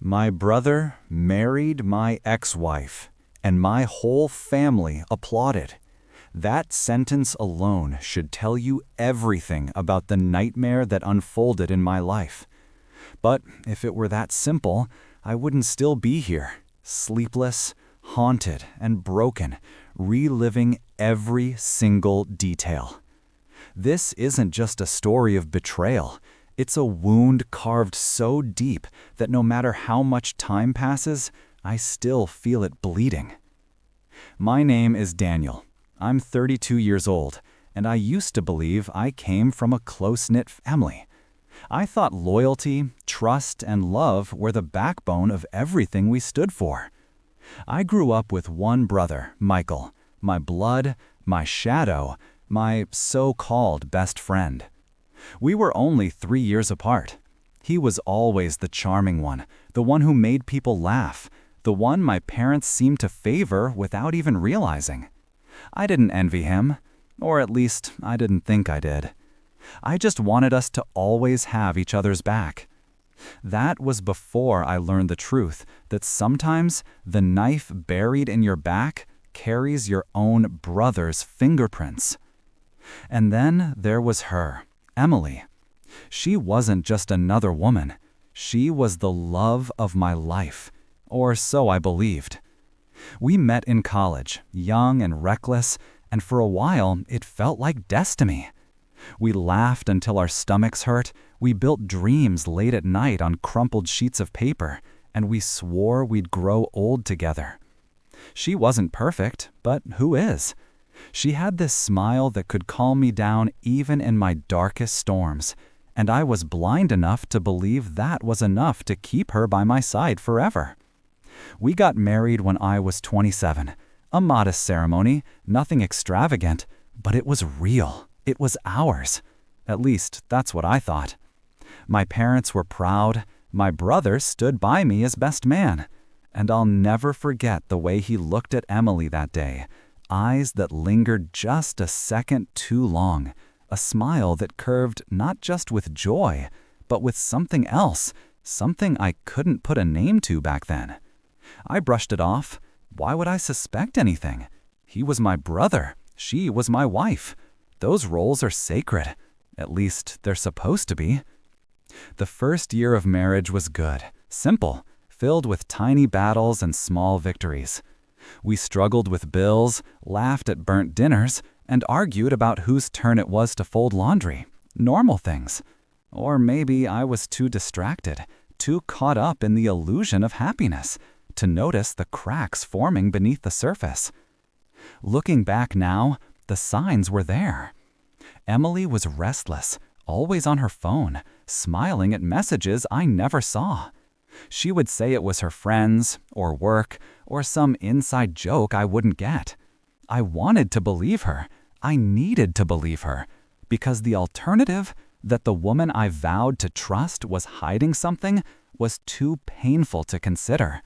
My brother married my ex-wife, and my whole family applauded. That sentence alone should tell you everything about the nightmare that unfolded in my life. But if it were that simple, I wouldn't still be here, sleepless, haunted, and broken, reliving every single detail. This isn't just a story of betrayal. It's a wound carved so deep that no matter how much time passes, I still feel it bleeding. My name is Daniel. I'm 32 years old, and I used to believe I came from a close-knit family. I thought loyalty, trust, and love were the backbone of everything we stood for. I grew up with one brother, Michael, my blood, my shadow, my so-called best friend. We were only 3 years apart. He was always the charming one, the one who made people laugh, the one my parents seemed to favor without even realizing. I didn't envy him, or at least I didn't think I did. I just wanted us to always have each other's back. That was before I learned the truth that sometimes the knife buried in your back carries your own brother's fingerprints. And then there was her, Emily. She wasn't just another woman. She was the love of my life, or so I believed. We met in college, young and reckless, and for a while it felt like destiny. We laughed until our stomachs hurt, we built dreams late at night on crumpled sheets of paper, and we swore we'd grow old together. She wasn't perfect, but who is? She had this smile that could calm me down even in my darkest storms, and I was blind enough to believe that was enough to keep her by my side forever. We got married when I was 27. A modest ceremony, nothing extravagant, but it was real. It was ours. At least, that's what I thought. My parents were proud. My brother stood by me as best man. And I'll never forget the way he looked at Emily that day. Eyes that lingered just a second too long. A smile that curved not just with joy, but with something else, something I couldn't put a name to back then. I brushed it off. Why would I suspect anything? He was my brother. She was my wife. Those roles are sacred. At least, they're supposed to be. The first year of marriage was good, simple, filled with tiny battles and small victories. We struggled with bills, laughed at burnt dinners, and argued about whose turn it was to fold laundry. Normal things. Or maybe I was too distracted, too caught up in the illusion of happiness, to notice the cracks forming beneath the surface. Looking back now, the signs were there. Emily was restless, always on her phone, smiling at messages I never saw. She would say it was her friends, or work, or some inside joke I wouldn't get. I wanted to believe her. I needed to believe her. Because the alternative, that the woman I vowed to trust was hiding something, was too painful to consider.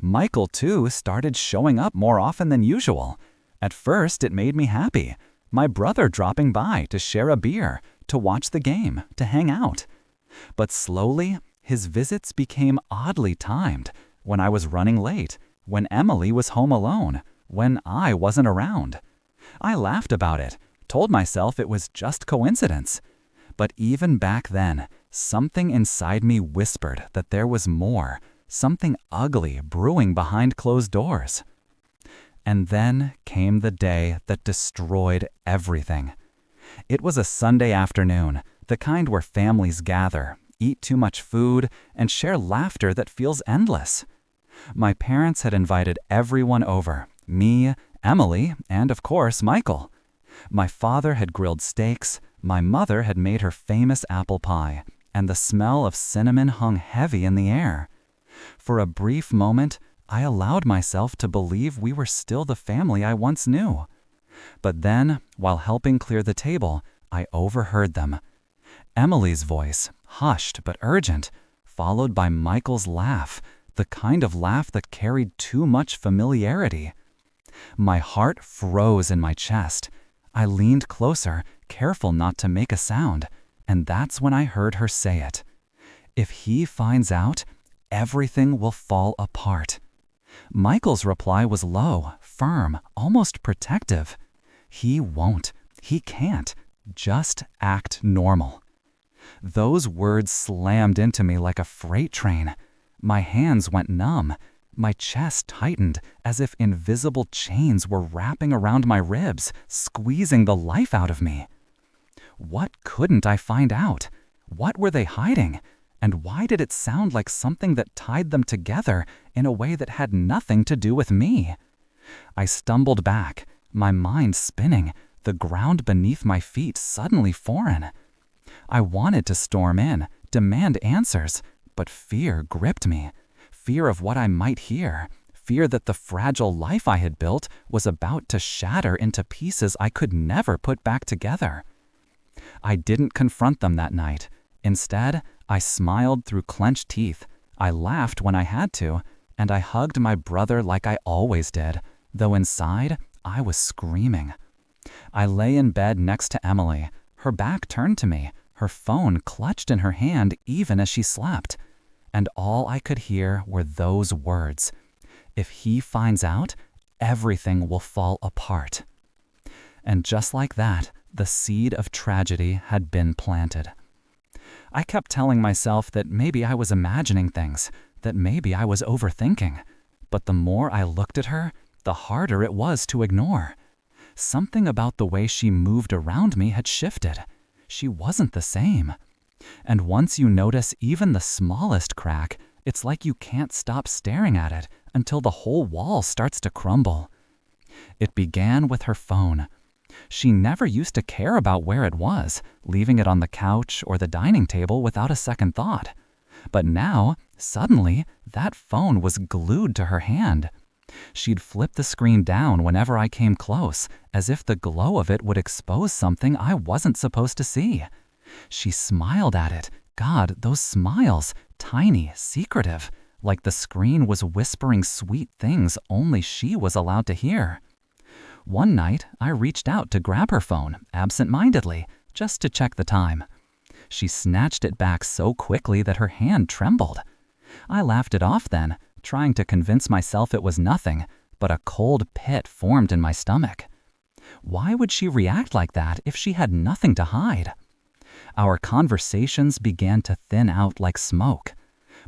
Michael, too, started showing up more often than usual. At first, it made me happy. My brother dropping by to share a beer, to watch the game, to hang out. But slowly, his visits became oddly timed, when I was running late, when Emily was home alone, when I wasn't around. I laughed about it, told myself it was just coincidence. But even back then, something inside me whispered that there was more, something ugly brewing behind closed doors. And then came the day that destroyed everything. It was a Sunday afternoon, the kind where families gather, eat too much food, and share laughter that feels endless. My parents had invited everyone over, me, Emily, and of course, Michael. My father had grilled steaks, my mother had made her famous apple pie, and the smell of cinnamon hung heavy in the air. For a brief moment, I allowed myself to believe we were still the family I once knew. But then, while helping clear the table, I overheard them. Emily's voice, hushed but urgent, followed by Michael's laugh, the kind of laugh that carried too much familiarity. My heart froze in my chest. I leaned closer, careful not to make a sound, and that's when I heard her say it. If he finds out, everything will fall apart. Michael's reply was low, firm, almost protective. He won't. He can't. Just act normal. Those words slammed into me like a freight train. My hands went numb. My chest tightened as if invisible chains were wrapping around my ribs, squeezing the life out of me. What couldn't I find out? What were they hiding? And why did it sound like something that tied them together in a way that had nothing to do with me? I stumbled back, my mind spinning, the ground beneath my feet suddenly foreign. I wanted to storm in, demand answers, but fear gripped me. Fear of what I might hear. Fear that the fragile life I had built was about to shatter into pieces I could never put back together. I didn't confront them that night. Instead, I smiled through clenched teeth. I laughed when I had to, and I hugged my brother like I always did, though inside, I was screaming. I lay in bed next to Emily, her back turned to me, her phone clutched in her hand even as she slept. And all I could hear were those words. If he finds out, everything will fall apart. And just like that, the seed of tragedy had been planted. I kept telling myself that maybe I was imagining things, that maybe I was overthinking. But the more I looked at her, the harder it was to ignore. Something about the way she moved around me had shifted. She wasn't the same. And once you notice even the smallest crack, it's like you can't stop staring at it until the whole wall starts to crumble. It began with her phone. She never used to care about where it was, leaving it on the couch or the dining table without a second thought. But now, suddenly, that phone was glued to her hand. She'd flip the screen down whenever I came close, as if the glow of it would expose something I wasn't supposed to see. She smiled at it. God, those smiles, tiny, secretive, like the screen was whispering sweet things only she was allowed to hear. One night, I reached out to grab her phone, absent-mindedly, just to check the time. She snatched it back so quickly that her hand trembled. I laughed it off then, trying to convince myself it was nothing, but a cold pit formed in my stomach. Why would she react like that if she had nothing to hide? Our conversations began to thin out like smoke.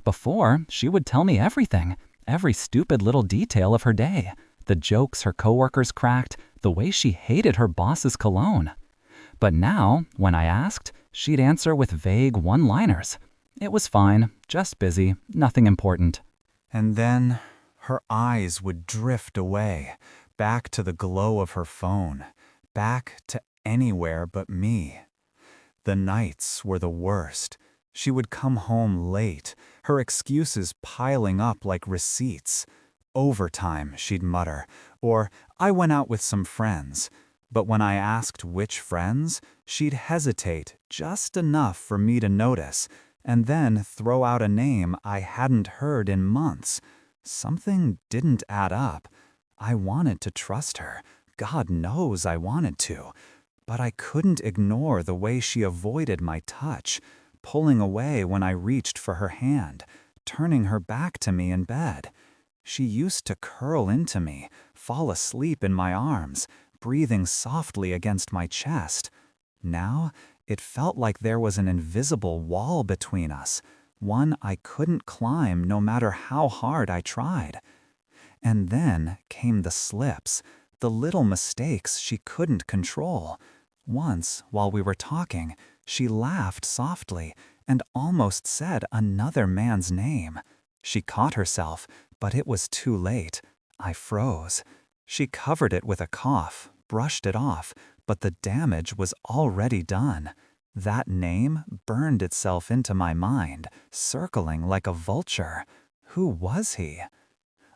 Before, she would tell me everything, every stupid little detail of her day, the jokes her coworkers cracked, the way she hated her boss's cologne. But now, when I asked, she'd answer with vague one-liners. It was fine, just busy, nothing important. And then her eyes would drift away, back to the glow of her phone, back to anywhere but me. The nights were the worst. She would come home late, her excuses piling up like receipts. Overtime, she'd mutter, or I went out with some friends. But when I asked which friends, she'd hesitate just enough for me to notice, and then throw out a name I hadn't heard in months. Something didn't add up. I wanted to trust her. God knows I wanted to. But I couldn't ignore the way she avoided my touch, pulling away when I reached for her hand, turning her back to me in bed. She used to curl into me, fall asleep in my arms, breathing softly against my chest. Now, it felt like there was an invisible wall between us, one I couldn't climb no matter how hard I tried. And then came the slips, the little mistakes she couldn't control. Once, while we were talking, she laughed softly and almost said another man's name. She caught herself, but it was too late. I froze. She covered it with a cough, brushed it off, but the damage was already done. That name burned itself into my mind, circling like a vulture. Who was he?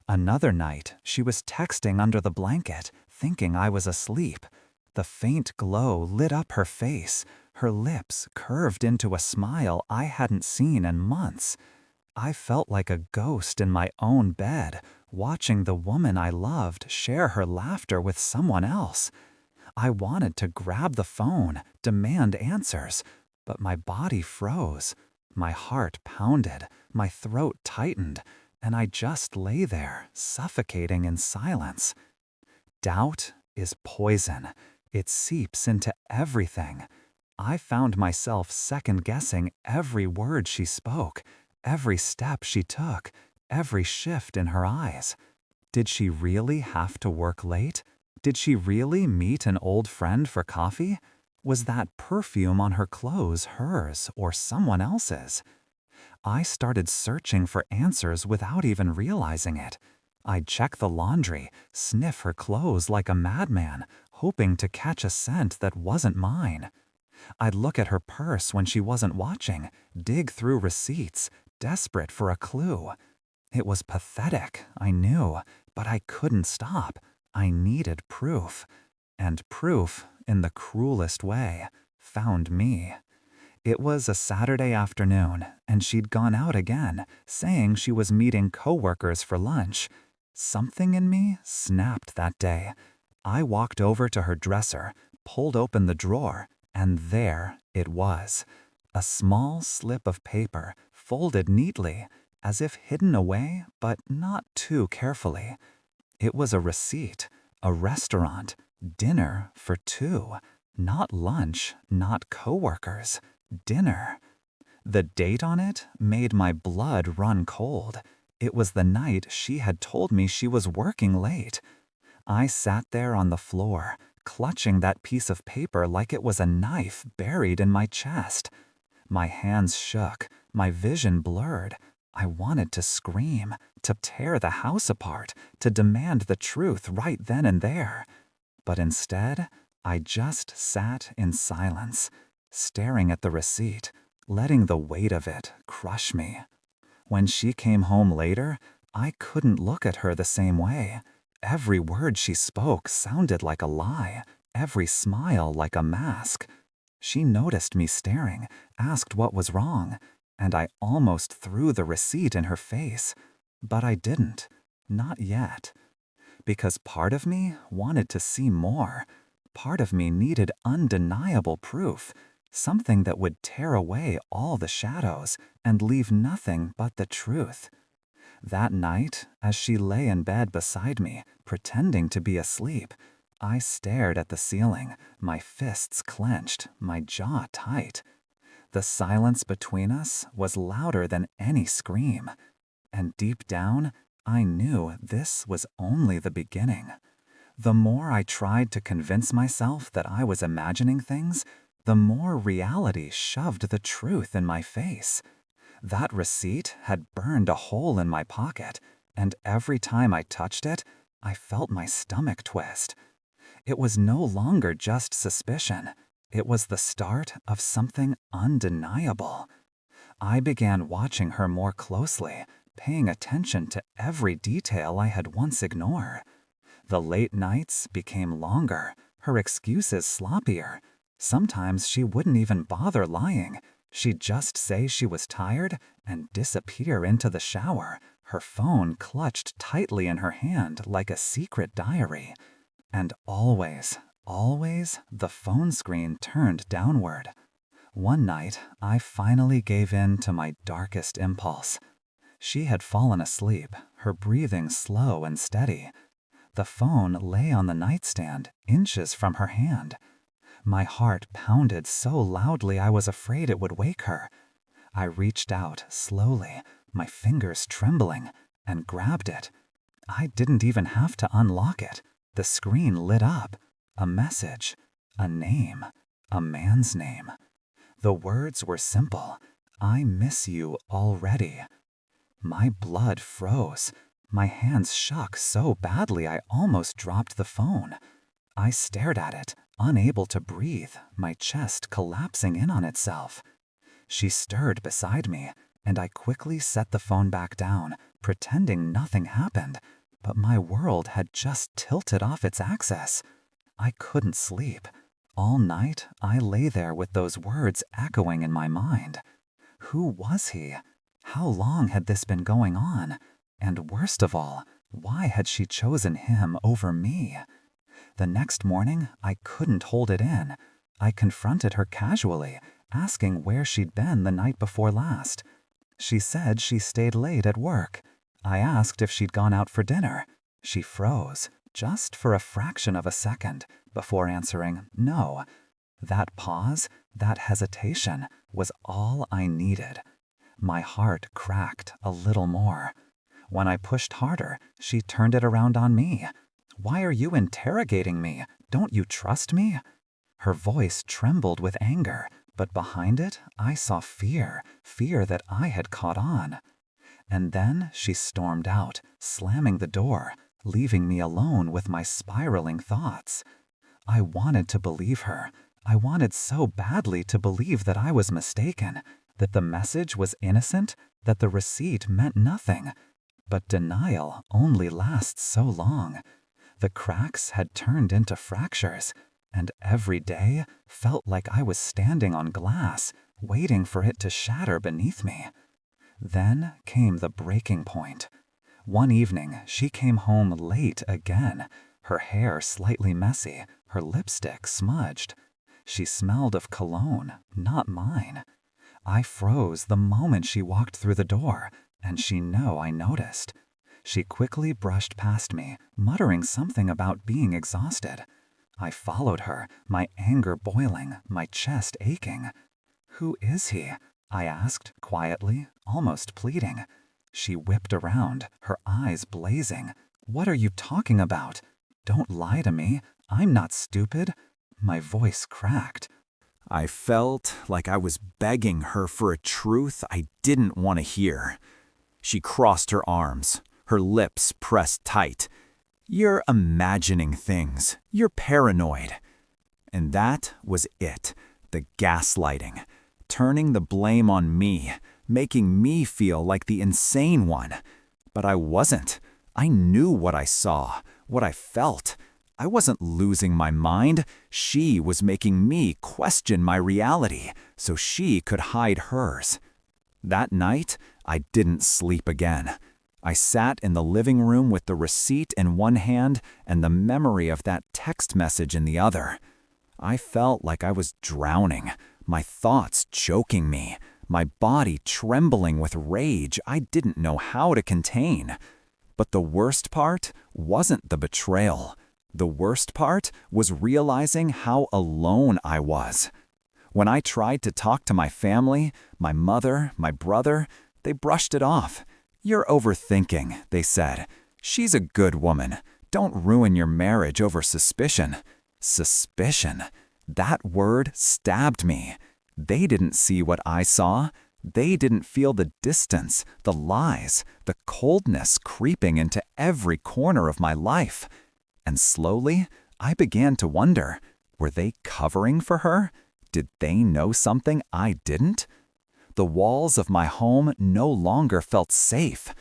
Another night, she was texting under the blanket, thinking I was asleep. The faint glow lit up her face. Her lips curved into a smile I hadn't seen in months. I felt like a ghost in my own bed, watching the woman I loved share her laughter with someone else. I wanted to grab the phone, demand answers, but my body froze. My heart pounded, my throat tightened, and I just lay there, suffocating in silence. Doubt is poison. It seeps into everything. I found myself second-guessing every word she spoke, every step she took, every shift in her eyes. Did she really have to work late? Did she really meet an old friend for coffee? Was that perfume on her clothes hers or someone else's? I started searching for answers without even realizing it. I'd check the laundry, sniff her clothes like a madman, hoping to catch a scent that wasn't mine. I'd look at her purse when she wasn't watching, dig through receipts, desperate for a clue. It was pathetic, I knew, but I couldn't stop. I needed proof. And proof, in the cruelest way, found me. It was a Saturday afternoon, and she'd gone out again, saying she was meeting coworkers for lunch. Something in me snapped that day. I walked over to her dresser, pulled open the drawer, and there it was. A small slip of paper, folded neatly, as if hidden away, but not too carefully. It was a receipt, a restaurant, dinner for two. Not lunch, not coworkers. Dinner. The date on it made my blood run cold. It was the night she had told me she was working late. I sat there on the floor, clutching that piece of paper like it was a knife buried in my chest. My hands shook, my vision blurred. I wanted to scream, to tear the house apart, to demand the truth right then and there. But instead, I just sat in silence, staring at the receipt, letting the weight of it crush me. When she came home later, I couldn't look at her the same way. Every word she spoke sounded like a lie, every smile like a mask. She noticed me staring, asked what was wrong, and I almost threw the receipt in her face. But I didn't. Not yet. Because part of me wanted to see more. Part of me needed undeniable proof, something that would tear away all the shadows and leave nothing but the truth. That night, as she lay in bed beside me, pretending to be asleep, I stared at the ceiling, my fists clenched, my jaw tight. The silence between us was louder than any scream, and deep down, I knew this was only the beginning. The more I tried to convince myself that I was imagining things, the more reality shoved the truth in my face. That receipt had burned a hole in my pocket, and every time I touched it, I felt my stomach twist. It was no longer just suspicion. It was the start of something undeniable. I began watching her more closely, paying attention to every detail I had once ignored. The late nights became longer, her excuses sloppier. Sometimes she wouldn't even bother lying. She'd just say she was tired and disappear into the shower, her phone clutched tightly in her hand like a secret diary. And always, always, the phone screen turned downward. One night, I finally gave in to my darkest impulse. She had fallen asleep, her breathing slow and steady. The phone lay on the nightstand, inches from her hand. My heart pounded so loudly I was afraid it would wake her. I reached out slowly, my fingers trembling, and grabbed it. I didn't even have to unlock it. The screen lit up. A message, a name, a man's name. The words were simple. I miss you already. My blood froze. My hands shook so badly I almost dropped the phone. I stared at it, unable to breathe, my chest collapsing in on itself. She stirred beside me, and I quickly set the phone back down, pretending nothing happened, but my world had just tilted off its axis. I couldn't sleep. All night, I lay there with those words echoing in my mind. Who was he? How long had this been going on? And worst of all, why had she chosen him over me? The next morning, I couldn't hold it in. I confronted her casually, asking where she'd been the night before last. She said she stayed late at work. I asked if she'd gone out for dinner. She froze, just for a fraction of a second, before answering no. That pause, that hesitation, was all I needed. My heart cracked a little more. When I pushed harder, she turned it around on me. "Why are you interrogating me? Don't you trust me?" Her voice trembled with anger, but behind it, I saw fear that I had caught on. And then she stormed out, slamming the door, leaving me alone with my spiraling thoughts. I wanted to believe her. I wanted so badly to believe that I was mistaken, that the message was innocent, that the receipt meant nothing. But denial only lasts so long. The cracks had turned into fractures, and every day felt like I was standing on glass, waiting for it to shatter beneath me. Then came the breaking point. One evening, she came home late again, her hair slightly messy, her lipstick smudged. She smelled of cologne, not mine. I froze the moment she walked through the door, and she knew I noticed. She quickly brushed past me, muttering something about being exhausted. I followed her, my anger boiling, my chest aching. "Who is he?" I asked, quietly, almost pleading. She whipped around, her eyes blazing. "What are you talking about? Don't lie to me. I'm not stupid." My voice cracked. I felt like I was begging her for a truth I didn't want to hear. She crossed her arms, her lips pressed tight. "You're imagining things. You're paranoid." And that was it, the gaslighting, turning the blame on me, making me feel like the insane one. But I wasn't. I knew what I saw, what I felt. I wasn't losing my mind. She was making me question my reality so she could hide hers. That night, I didn't sleep again. I sat in the living room with the receipt in one hand and the memory of that text message in the other. I felt like I was drowning, my thoughts choking me, my body trembling with rage I didn't know how to contain. But the worst part wasn't the betrayal. The worst part was realizing how alone I was. When I tried to talk to my family, my mother, my brother, they brushed it off. "You're overthinking," they said. "She's a good woman. Don't ruin your marriage over suspicion." Suspicion. That word stabbed me. They didn't see what I saw. They didn't feel the distance, the lies, the coldness creeping into every corner of my life. And slowly, I began to wonder, were they covering for her? Did they know something I didn't? The walls of my home no longer felt safe.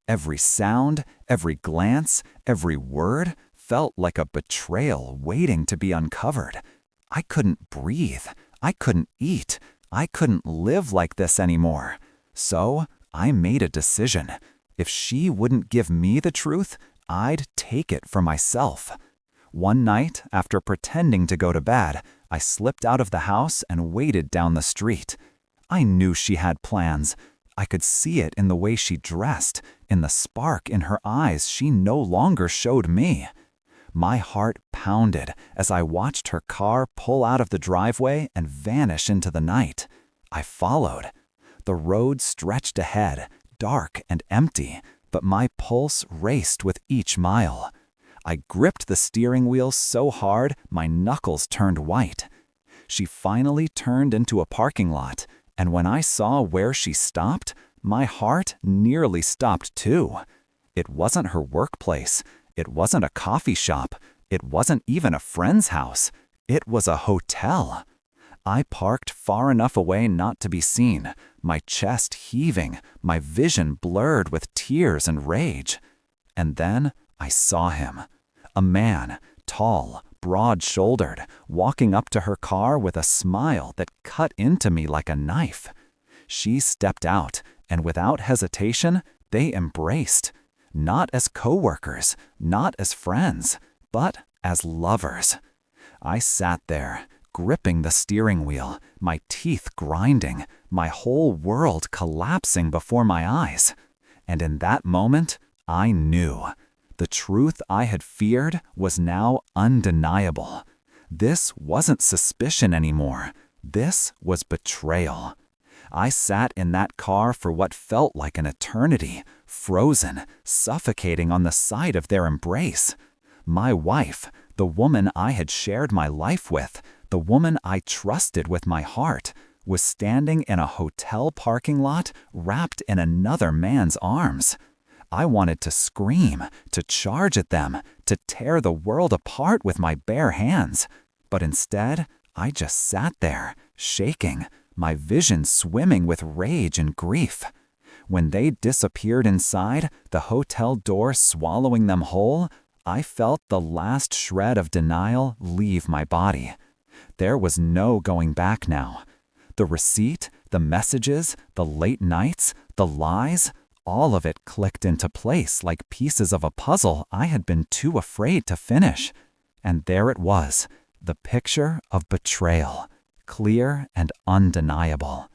Every sound, every glance, every word felt like a betrayal waiting to be uncovered. I couldn't breathe. I couldn't eat. I couldn't live like this anymore. So I made a decision. If she wouldn't give me the truth, I'd take it for myself. One night, after pretending to go to bed, I slipped out of the house and waded down the street. I knew she had plans. I could see it in the way she dressed, in the spark in her eyes she no longer showed me. My heart pounded as I watched her car pull out of the driveway and vanish into the night. I followed. The road stretched ahead, dark and empty, but my pulse raced with each mile. I gripped the steering wheel so hard my knuckles turned white. She finally turned into a parking lot, and when I saw where she stopped, my heart nearly stopped too. It wasn't her workplace. It wasn't a coffee shop. It wasn't even a friend's house. It was a hotel. I parked far enough away not to be seen, my chest heaving, my vision blurred with tears and rage. And then I saw him. A man, tall, broad-shouldered, walking up to her car with a smile that cut into me like a knife. She stepped out, and without hesitation, they embraced. Not as co-workers, not as friends, but as lovers. I sat there, gripping the steering wheel, my teeth grinding, my whole world collapsing before my eyes. And in that moment, I knew. The truth I had feared was now undeniable. This wasn't suspicion anymore. This was betrayal. I sat in that car for what felt like an eternity, frozen, suffocating on the side of their embrace. My wife, the woman I had shared my life with, the woman I trusted with my heart, was standing in a hotel parking lot wrapped in another man's arms. I wanted to scream, to charge at them, to tear the world apart with my bare hands. But instead, I just sat there, shaking, my vision swimming with rage and grief. When they disappeared inside, the hotel door swallowing them whole, I felt the last shred of denial leave my body. There was no going back now. The receipt, the messages, the late nights, the lies, all of it clicked into place like pieces of a puzzle I had been too afraid to finish. And there it was, the picture of betrayal, clear and undeniable.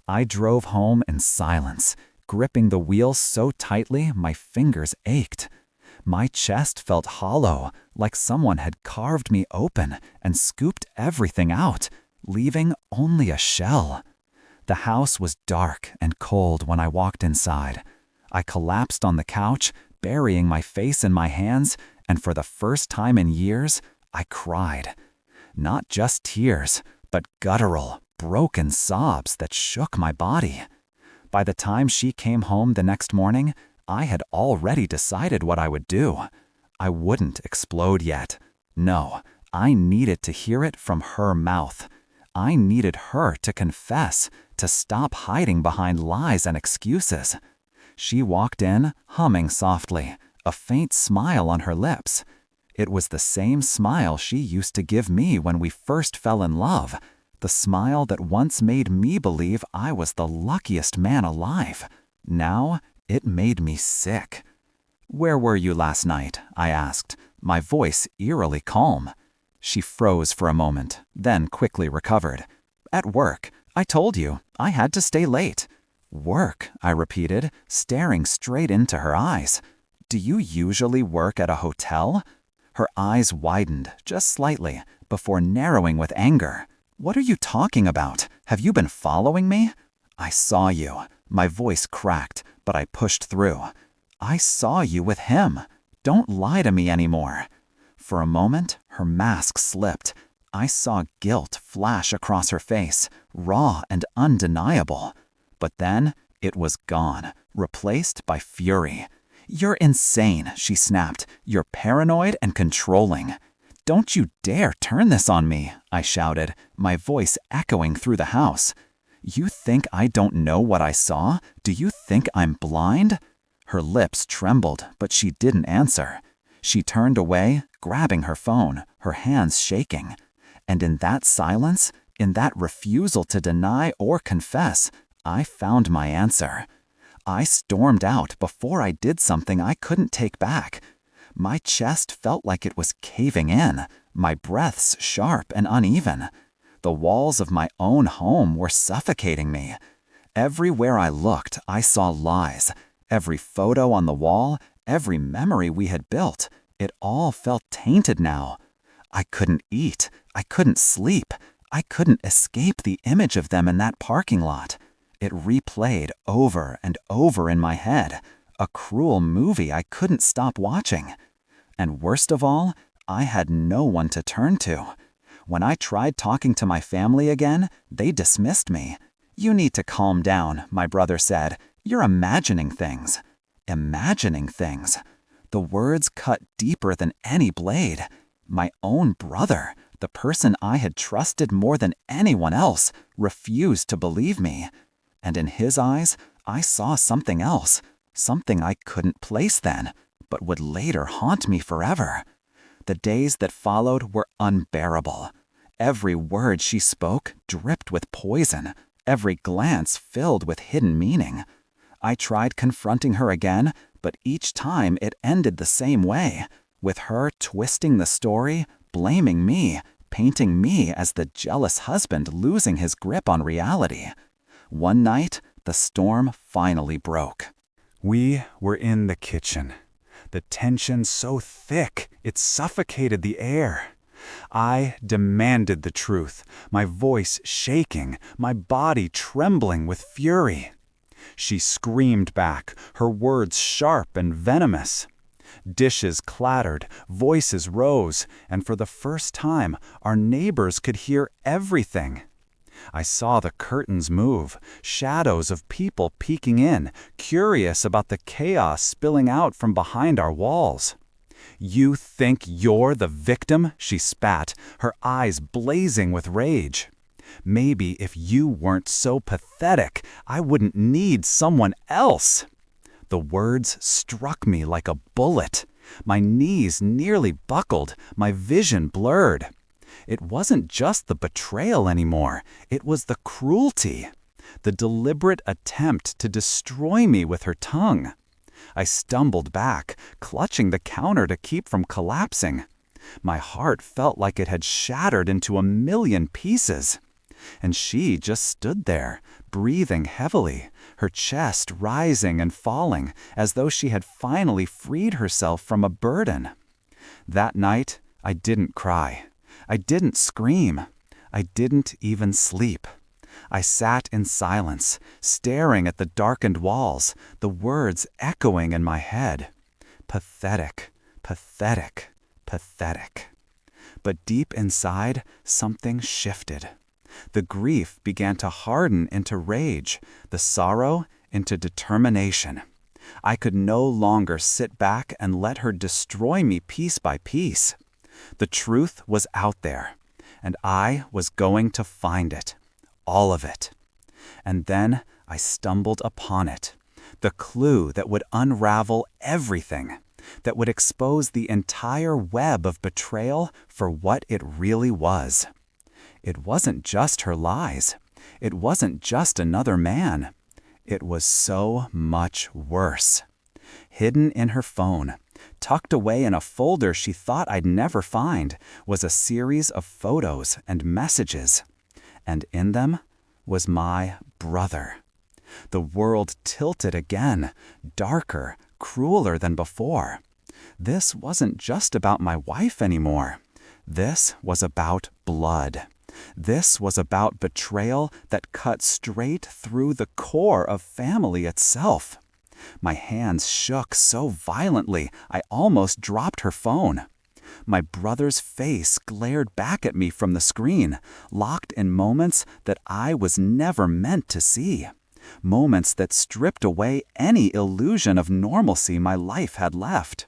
I drove home in silence, gripping the wheel so tightly my fingers ached. My chest felt hollow, like someone had carved me open and scooped everything out, leaving only a shell. The house was dark and cold when I walked inside. I collapsed on the couch, burying my face in my hands, and for the first time in years, I cried. Not just tears, but guttural, broken sobs that shook my body. By the time she came home the next morning, I had already decided what I would do. I wouldn't explode yet. No, I needed to hear it from her mouth. I needed her to confess, to stop hiding behind lies and excuses. She walked in, humming softly, a faint smile on her lips. It was the same smile she used to give me when we first fell in love, the smile that once made me believe I was the luckiest man alive. Now, it made me sick. "Where were you last night?" I asked, my voice eerily calm. She froze for a moment, then quickly recovered. "At work. I told you, I had to stay late." "Work," I repeated, staring straight into her eyes. "Do you usually work at a hotel?" Her eyes widened, just slightly, before narrowing with anger. "What are you talking about? Have you been following me?" "I saw you." My voice cracked, but I pushed through. "I saw you with him. Don't lie to me anymore." For a moment, her mask slipped. I saw guilt flash across her face, raw and undeniable. But then, it was gone, replaced by fury. "You're insane," she snapped. "You're paranoid and controlling." "Don't you dare turn this on me," I shouted, my voice echoing through the house. "You think I don't know what I saw? Do you think I'm blind?" Her lips trembled, but she didn't answer. She turned away, grabbing her phone, her hands shaking. And in that silence, in that refusal to deny or confess, I found my answer. I stormed out before I did something I couldn't take back. My chest felt like it was caving in, my breaths sharp and uneven. The walls of my own home were suffocating me. Everywhere I looked, I saw lies. Every photo on the wall, every memory we had built, it all felt tainted now. I couldn't eat. I couldn't sleep. I couldn't escape the image of them in that parking lot. It replayed over and over in my head, a cruel movie I couldn't stop watching. And worst of all, I had no one to turn to. When I tried talking to my family again, they dismissed me. "You need to calm down," my brother said. "You're imagining things." Imagining things. The words cut deeper than any blade. My own brother, the person I had trusted more than anyone else, refused to believe me. And in his eyes, I saw something else, something I couldn't place then, but would later haunt me forever. The days that followed were unbearable. Every word she spoke dripped with poison, every glance filled with hidden meaning. I tried confronting her again, but each time it ended the same way, with her twisting the story, blaming me, painting me as the jealous husband losing his grip on reality. One night, the storm finally broke. We were in the kitchen. The tension so thick it suffocated the air. I demanded the truth, my voice shaking, my body trembling with fury. She screamed back, her words sharp and venomous. Dishes clattered, voices rose, and for the first time, our neighbors could hear everything. I saw the curtains move, shadows of people peeking in, curious about the chaos spilling out from behind our walls. "You think you're the victim?" she spat, her eyes blazing with rage. "Maybe if you weren't so pathetic, I wouldn't need someone else." The words struck me like a bullet. My knees nearly buckled, my vision blurred. It wasn't just the betrayal anymore, it was the cruelty, the deliberate attempt to destroy me with her tongue. I stumbled back, clutching the counter to keep from collapsing. My heart felt like it had shattered into a million pieces. And she just stood there, breathing heavily, her chest rising and falling, as though she had finally freed herself from a burden. That night, I didn't cry. I didn't scream. I didn't even sleep. I sat in silence, staring at the darkened walls, the words echoing in my head. Pathetic, pathetic, pathetic. But deep inside, something shifted. The grief began to harden into rage, the sorrow into determination. I could no longer sit back and let her destroy me piece by piece. The truth was out there, and I was going to find it, all of it. And then I stumbled upon it, the clue that would unravel everything, that would expose the entire web of betrayal for what it really was. It wasn't just her lies. It wasn't just another man. It was so much worse. Hidden in her phone, tucked away in a folder she thought I'd never find, was a series of photos and messages. And in them was my brother. The world tilted again, darker, crueler than before. This wasn't just about my wife anymore. This was about blood. This was about betrayal that cut straight through the core of family itself. My hands shook so violently, I almost dropped her phone. My brother's face glared back at me from the screen, locked in moments that I was never meant to see. Moments that stripped away any illusion of normalcy my life had left.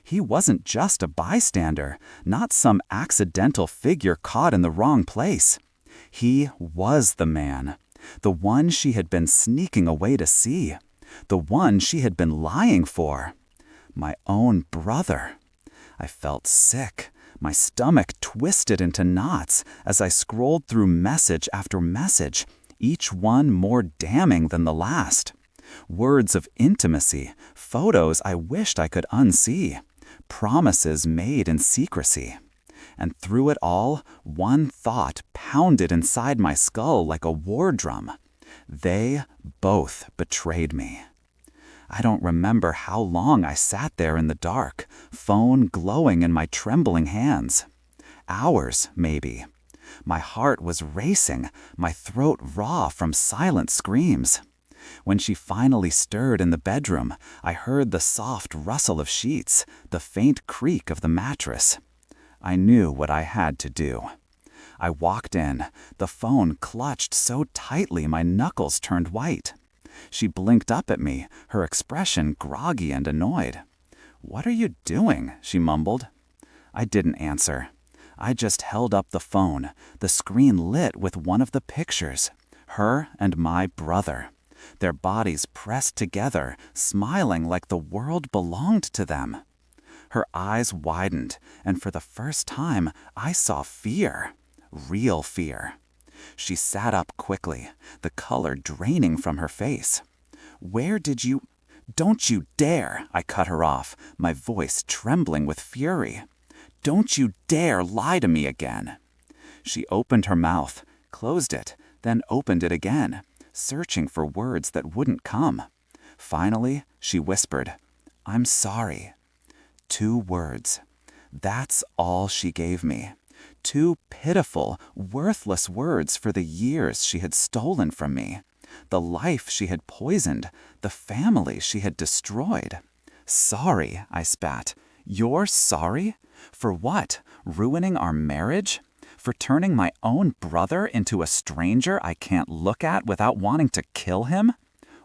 He wasn't just a bystander, not some accidental figure caught in the wrong place. He was the man, the one she had been sneaking away to see, the one she had been lying for. My own brother. I felt sick, my stomach twisted into knots as I scrolled through message after message, each one more damning than the last. Words of intimacy, photos I wished I could unsee. Promises made in secrecy. And through it all, one thought pounded inside my skull like a war drum. They both betrayed me. I don't remember how long I sat there in the dark, phone glowing in my trembling hands. Hours, maybe. My heart was racing, my throat raw from silent screams. When she finally stirred in the bedroom, I heard the soft rustle of sheets, the faint creak of the mattress. I knew what I had to do. I walked in, the phone clutched so tightly my knuckles turned white. She blinked up at me, her expression groggy and annoyed. "What are you doing?" she mumbled. I didn't answer. I just held up the phone, the screen lit with one of the pictures, her and my brother. Their bodies pressed together, smiling like the world belonged to them. Her eyes widened, and for the first time, I saw fear. Real fear. She sat up quickly, the color draining from her face. "Where did you—" "Don't you dare!" I cut her off, my voice trembling with fury. "Don't you dare lie to me again!" She opened her mouth, closed it, then opened it again, searching for words that wouldn't come. Finally, she whispered, "I'm sorry." 2 words. That's all she gave me. 2 pitiful, worthless words for the years she had stolen from me, the life she had poisoned, the family she had destroyed. "Sorry," I spat. "You're sorry? For what? Ruining our marriage? For turning my own brother into a stranger I can't look at without wanting to kill him?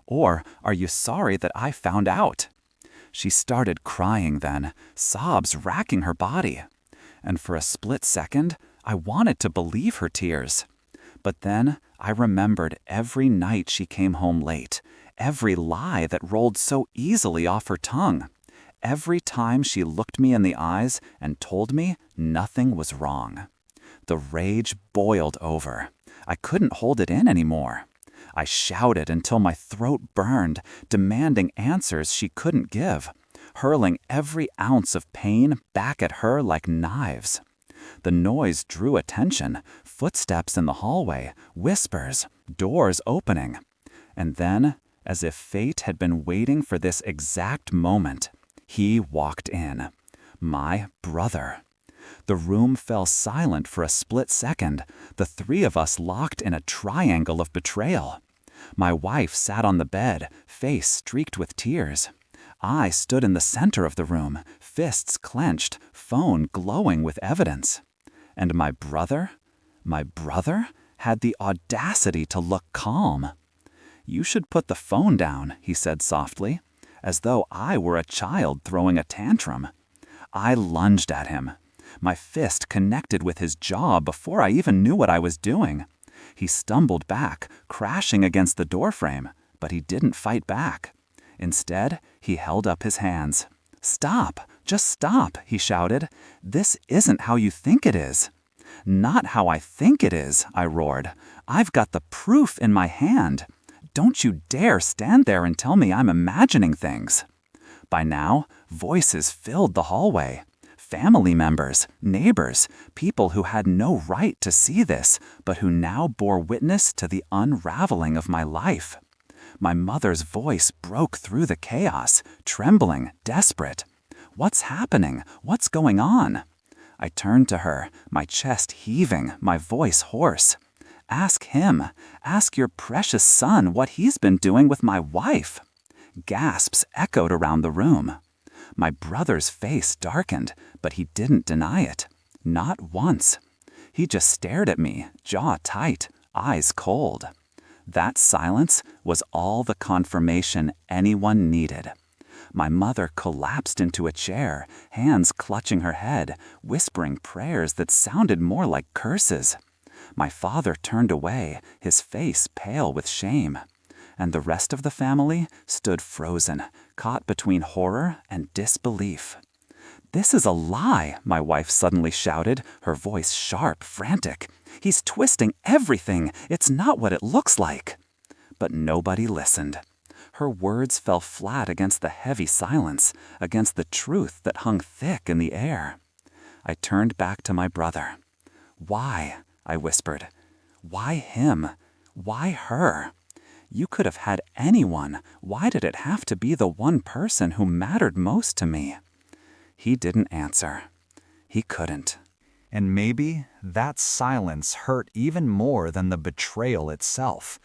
Or are you sorry that I found out?" She started crying then, sobs racking her body. And for a split second, I wanted to believe her tears. But then I remembered every night she came home late, every lie that rolled so easily off her tongue, every time she looked me in the eyes and told me nothing was wrong. The rage boiled over. I couldn't hold it in anymore. I shouted until my throat burned, demanding answers she couldn't give, hurling every ounce of pain back at her like knives. The noise drew attention, footsteps in the hallway, whispers, doors opening. And then, as if fate had been waiting for this exact moment, he walked in. My brother. The room fell silent for a split second, the 3 of us locked in a triangle of betrayal. My wife sat on the bed, face streaked with tears. I stood in the center of the room, fists clenched, phone glowing with evidence. And my brother had the audacity to look calm. "You should put the phone down," he said softly, as though I were a child throwing a tantrum. I lunged at him. My fist connected with his jaw before I even knew what I was doing. He stumbled back, crashing against the doorframe, but he didn't fight back. Instead, he held up his hands. "Stop! Just stop!" he shouted. "This isn't how you think it is." "Not how I think it is," I roared. "I've got the proof in my hand. Don't you dare stand there and tell me I'm imagining things." By now, voices filled the hallway. Family members, neighbors, people who had no right to see this, but who now bore witness to the unraveling of my life. My mother's voice broke through the chaos, trembling, desperate. "What's happening? What's going on?" I turned to her, my chest heaving, my voice hoarse. "Ask him. Ask your precious son what he's been doing with my wife." Gasps echoed around the room. My brother's face darkened, but he didn't deny it. Not once. He just stared at me, jaw tight, eyes cold. That silence was all the confirmation anyone needed. My mother collapsed into a chair, hands clutching her head, whispering prayers that sounded more like curses. My father turned away, his face pale with shame. And the rest of the family stood frozen, caught between horror and disbelief. "This is a lie," my wife suddenly shouted, her voice sharp, frantic. "He's twisting everything. It's not what it looks like." But nobody listened. Her words fell flat against the heavy silence, against the truth that hung thick in the air. I turned back to my brother. "Why?" I whispered. "Why him? Why her? You could have had anyone. Why did it have to be the one person who mattered most to me?" He didn't answer. He couldn't. And maybe that silence hurt even more than the betrayal itself.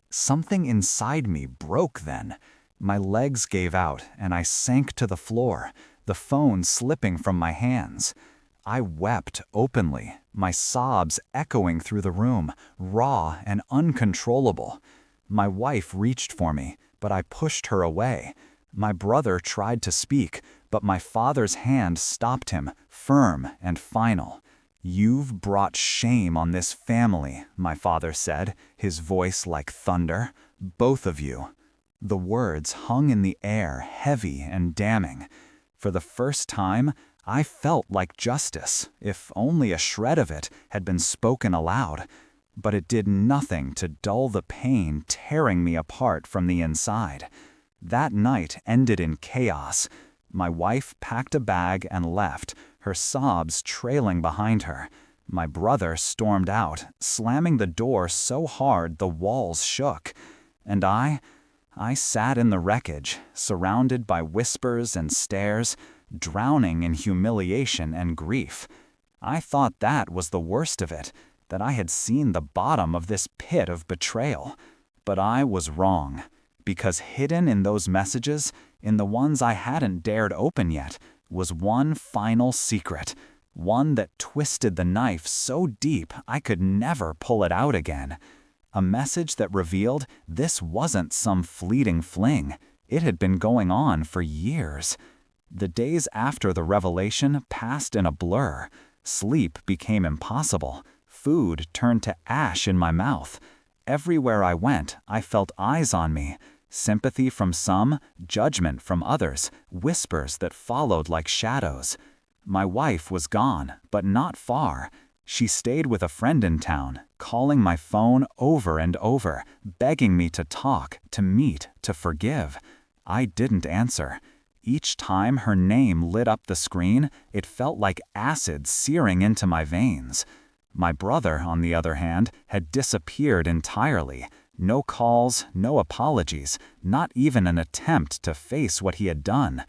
Something inside me broke then. My legs gave out and I sank to the floor, the phone slipping from my hands. I wept openly, my sobs echoing through the room, raw and uncontrollable. My wife reached for me, but I pushed her away. My brother tried to speak, but my father's hand stopped him, firm and final. "You've brought shame on this family," my father said, his voice like thunder. "Both of you." The words hung in the air, heavy and damning. For the first time, I felt like justice, if only a shred of it had been spoken aloud. But it did nothing to dull the pain tearing me apart from the inside. That night ended in chaos. My wife packed a bag and left, her sobs trailing behind her. My brother stormed out, slamming the door so hard the walls shook. And I sat in the wreckage, surrounded by whispers and stares, drowning in humiliation and grief. I thought that was the worst of it, that I had seen the bottom of this pit of betrayal. But I was wrong, because hidden in those messages, in the ones I hadn't dared open yet, was one final secret, one that twisted the knife so deep I could never pull it out again. A message that revealed this wasn't some fleeting fling. It had been going on for years. The days after the revelation passed in a blur. Sleep became impossible. Food turned to ash in my mouth. Everywhere I went, I felt eyes on me. Sympathy from some, judgment from others, whispers that followed like shadows. My wife was gone, but not far. She stayed with a friend in town, calling my phone over and over, begging me to talk, to meet, to forgive. I didn't answer. Each time her name lit up the screen, it felt like acid searing into my veins. My brother, on the other hand, had disappeared entirely. No calls, no apologies, not even an attempt to face what he had done.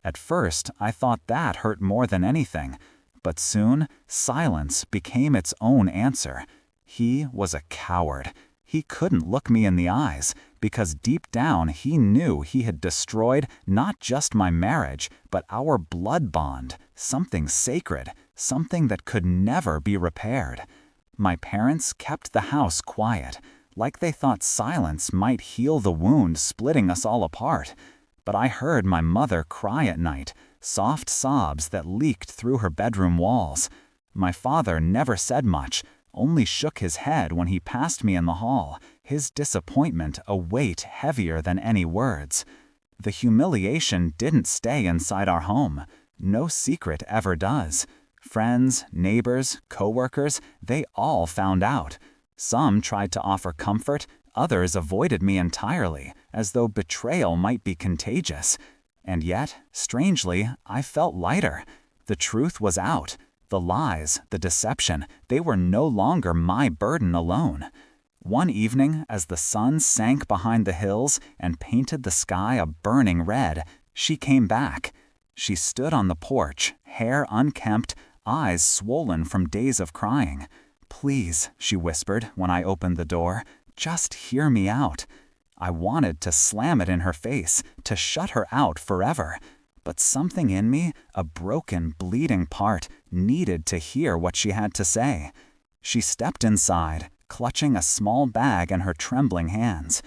At first, I thought that hurt more than anything. But soon, silence became its own answer. He was a coward. He couldn't look me in the eyes, because deep down he knew he had destroyed not just my marriage, but our blood bond, something sacred, something that could never be repaired. My parents kept the house quiet, like they thought silence might heal the wound splitting us all apart. But I heard my mother cry at night, soft sobs that leaked through her bedroom walls. My father never said much, only shook his head when he passed me in the hall, his disappointment a weight heavier than any words. The humiliation didn't stay inside our home. No secret ever does. Friends, neighbors, coworkers, they all found out. Some tried to offer comfort, others avoided me entirely, as though betrayal might be contagious. And yet, strangely, I felt lighter. The truth was out. The lies, the deception, they were no longer my burden alone. One evening, as the sun sank behind the hills and painted the sky a burning red, she came back. She stood on the porch, hair unkempt, eyes swollen from days of crying. "Please," she whispered when I opened the door, "just hear me out." I wanted to slam it in her face, to shut her out forever. But something in me, a broken, bleeding part, needed to hear what she had to say. She stepped inside, clutching a small bag in her trembling hands.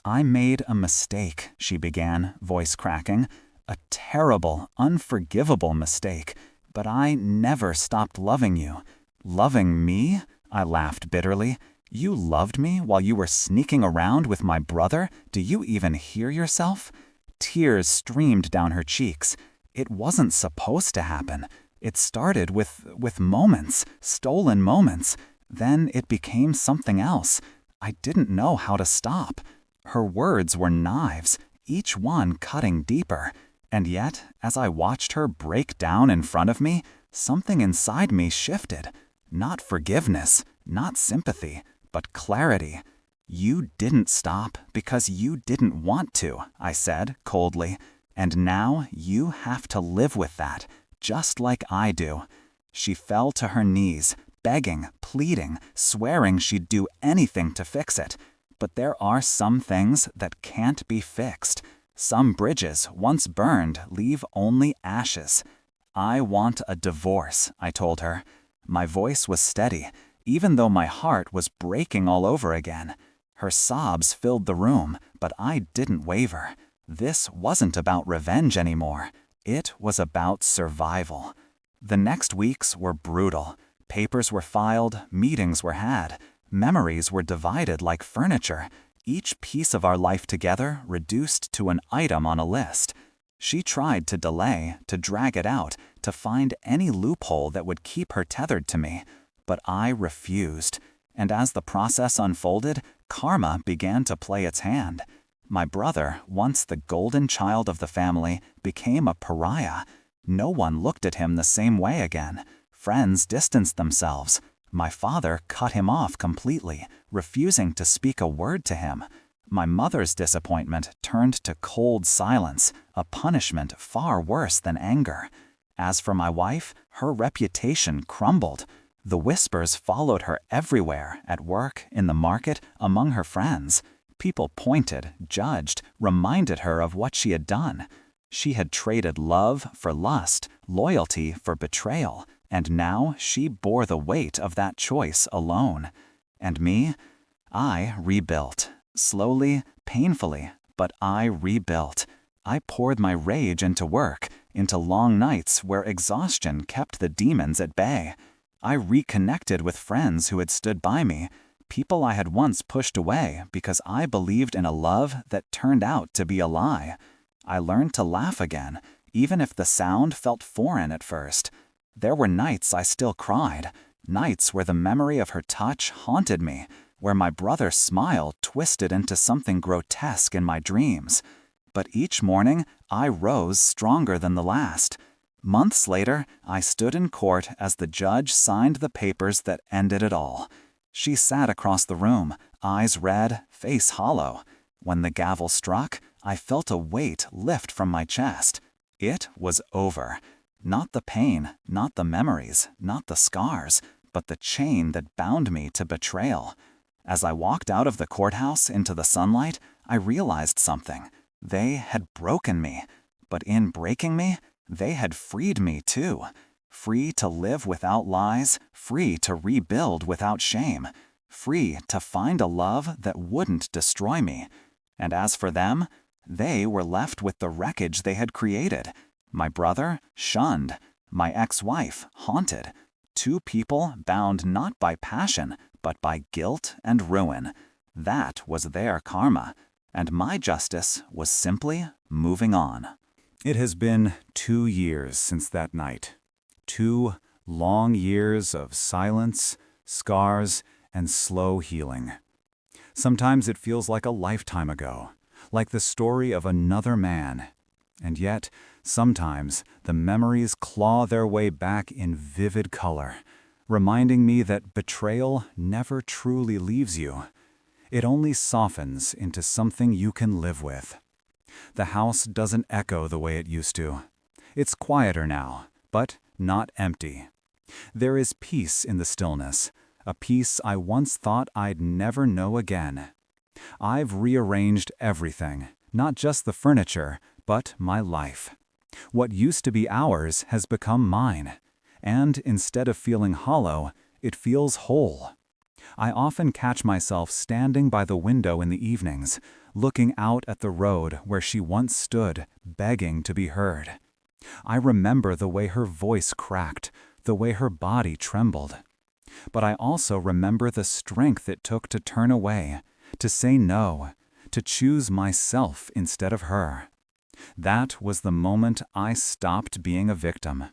"I made a mistake," she began, voice cracking. "A terrible, unforgivable mistake. But I never stopped loving you." "Loving me?" I laughed bitterly. "You loved me while you were sneaking around with my brother? Do you even hear yourself?" Tears streamed down her cheeks. It wasn't supposed to happen. It started with moments, stolen moments. Then it became something else. I didn't know how to stop. Her words were knives, each one cutting deeper. And yet, as I watched her break down in front of me, something inside me shifted. Not forgiveness, not sympathy, but clarity. "You didn't stop because you didn't want to," I said coldly. "And now you have to live with that, just like I do." She fell to her knees, begging, pleading, swearing she'd do anything to fix it. But there are some things that can't be fixed. Some bridges, once burned, leave only ashes. "I want a divorce," I told her. My voice was steady, even though my heart was breaking all over again. Her sobs filled the room, but I didn't waver. This wasn't about revenge anymore. It was about survival. The next weeks were brutal. Papers were filed, meetings were had, memories were divided like furniture, each piece of our life together reduced to an item on a list. She tried to delay, to drag it out, to find any loophole that would keep her tethered to me. But I refused. And as the process unfolded, karma began to play its hand. My brother, once the golden child of the family, became a pariah. No one looked at him the same way again. Friends distanced themselves. My father cut him off completely, refusing to speak a word to him. My mother's disappointment turned to cold silence, a punishment far worse than anger. As for my wife, her reputation crumbled. The whispers followed her everywhere, at work, in the market, among her friends. People pointed, judged, reminded her of what she had done. She had traded love for lust, loyalty for betrayal, and now she bore the weight of that choice alone. And me? I rebuilt. Slowly, painfully, but I rebuilt. I poured my rage into work, into long nights where exhaustion kept the demons at bay. I reconnected with friends who had stood by me, people I had once pushed away because I believed in a love that turned out to be a lie. I learned to laugh again, even if the sound felt foreign at first. There were nights I still cried, nights where the memory of her touch haunted me, where my brother's smile twisted into something grotesque in my dreams. But each morning, I rose stronger than the last. Months later, I stood in court as the judge signed the papers that ended it all. She sat across the room, eyes red, face hollow. When the gavel struck, I felt a weight lift from my chest. It was over. Not the pain, not the memories, not the scars, but the chain that bound me to betrayal. As I walked out of the courthouse into the sunlight, I realized something. They had broken me, but in breaking me, they had freed me too. Free to live without lies, free to rebuild without shame, free to find a love that wouldn't destroy me. And as for them, they were left with the wreckage they had created. My brother, shunned. My ex-wife, haunted. Two people bound not by passion, but by guilt and ruin. That was their karma, and my justice was simply moving on. It has been 2 years since that night. 2 long years of silence, scars, and slow healing. Sometimes it feels like a lifetime ago, like the story of another man. And yet, sometimes the memories claw their way back in vivid color, reminding me that betrayal never truly leaves you. It only softens into something you can live with. The house doesn't echo the way it used to. It's quieter now, but not empty. There is peace in the stillness, a peace I once thought I'd never know again. I've rearranged everything, not just the furniture, but my life. What used to be ours has become mine, and instead of feeling hollow, it feels whole. I often catch myself standing by the window in the evenings, looking out at the road where she once stood, begging to be heard. I remember the way her voice cracked, the way her body trembled. But I also remember the strength it took to turn away, to say no, to choose myself instead of her. That was the moment I stopped being a victim.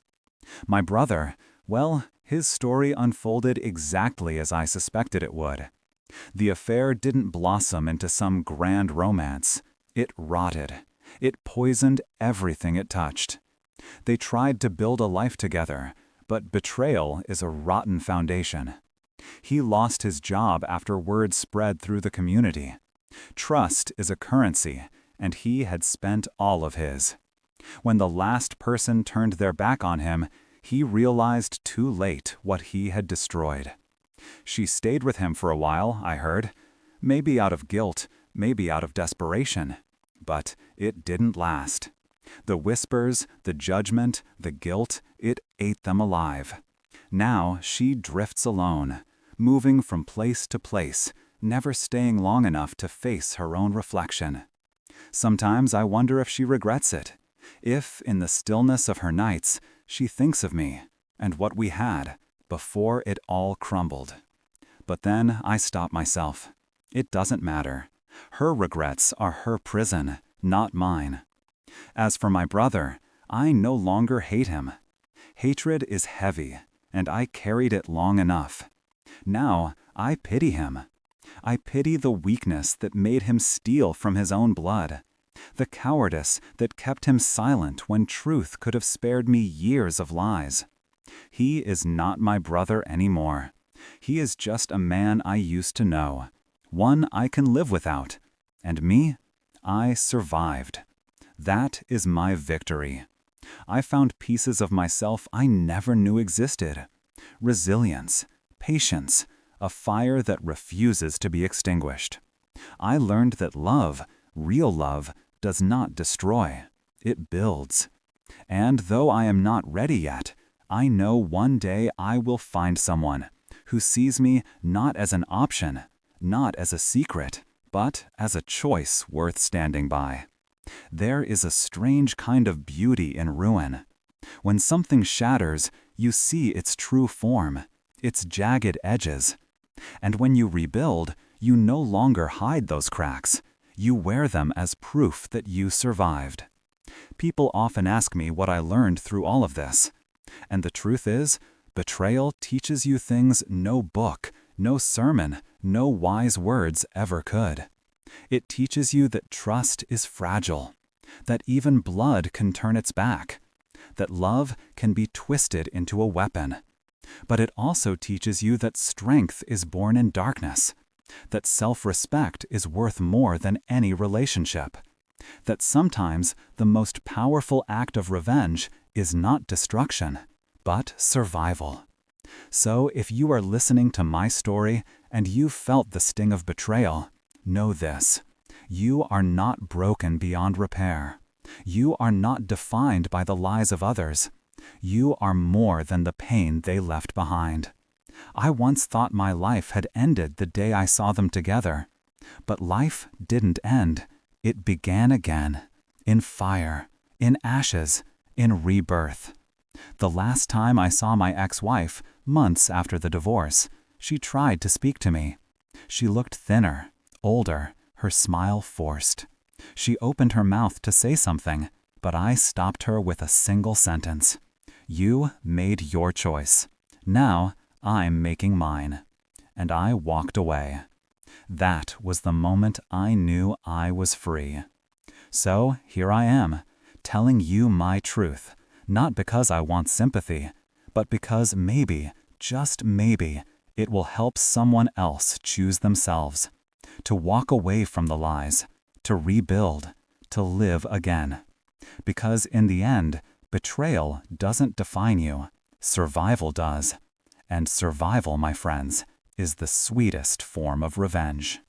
My brother, well, his story unfolded exactly as I suspected it would. The affair didn't blossom into some grand romance. It rotted. It poisoned everything it touched. They tried to build a life together, but betrayal is a rotten foundation. He lost his job after word spread through the community. Trust is a currency, and he had spent all of his. When the last person turned their back on him, he realized too late what he had destroyed. She stayed with him for a while, I heard. Maybe out of guilt, maybe out of desperation. But it didn't last. The whispers, the judgment, the guilt, it ate them alive. Now she drifts alone, moving from place to place, never staying long enough to face her own reflection. Sometimes I wonder if she regrets it, if, in the stillness of her nights, she thinks of me and what we had before it all crumbled. But then I stop myself. It doesn't matter. Her regrets are her prison, not mine. As for my brother, I no longer hate him. Hatred is heavy, and I carried it long enough. Now I pity him. I pity the weakness that made him steal from his own blood, the cowardice that kept him silent when truth could have spared me years of lies. He is not my brother anymore. He is just a man I used to know, one I can live without. And me? I survived. That is my victory. I found pieces of myself I never knew existed. Resilience, patience, a fire that refuses to be extinguished. I learned that love, real love, does not destroy. It builds. And though I am not ready yet, I know one day I will find someone who sees me not as an option, not as a secret, but as a choice worth standing by. There is a strange kind of beauty in ruin. When something shatters, you see its true form, its jagged edges. And when you rebuild, you no longer hide those cracks. You wear them as proof that you survived. People often ask me what I learned through all of this. And the truth is, betrayal teaches you things no book, no sermon, no wise words ever could. It teaches you that trust is fragile, that even blood can turn its back, that love can be twisted into a weapon. But it also teaches you that strength is born in darkness, that self-respect is worth more than any relationship, that sometimes the most powerful act of revenge is not destruction, but survival. So if you are listening to my story and you've felt the sting of betrayal, know this: you are not broken beyond repair. You are not defined by the lies of others. You are more than the pain they left behind. I once thought my life had ended the day I saw them together. But life didn't end. It began again, in fire, in ashes, in rebirth. The last time I saw my ex-wife, months after the divorce, she tried to speak to me. She looked thinner, older, her smile forced. She opened her mouth to say something, but I stopped her with a single sentence. You made your choice. Now I'm making mine. And I walked away. That was the moment I knew I was free. So here I am, telling you my truth, not because I want sympathy, but because maybe, just maybe, it will help someone else choose themselves, to walk away from the lies, to rebuild, to live again. Because in the end, betrayal doesn't define you, survival does. And survival, my friends, is the sweetest form of revenge.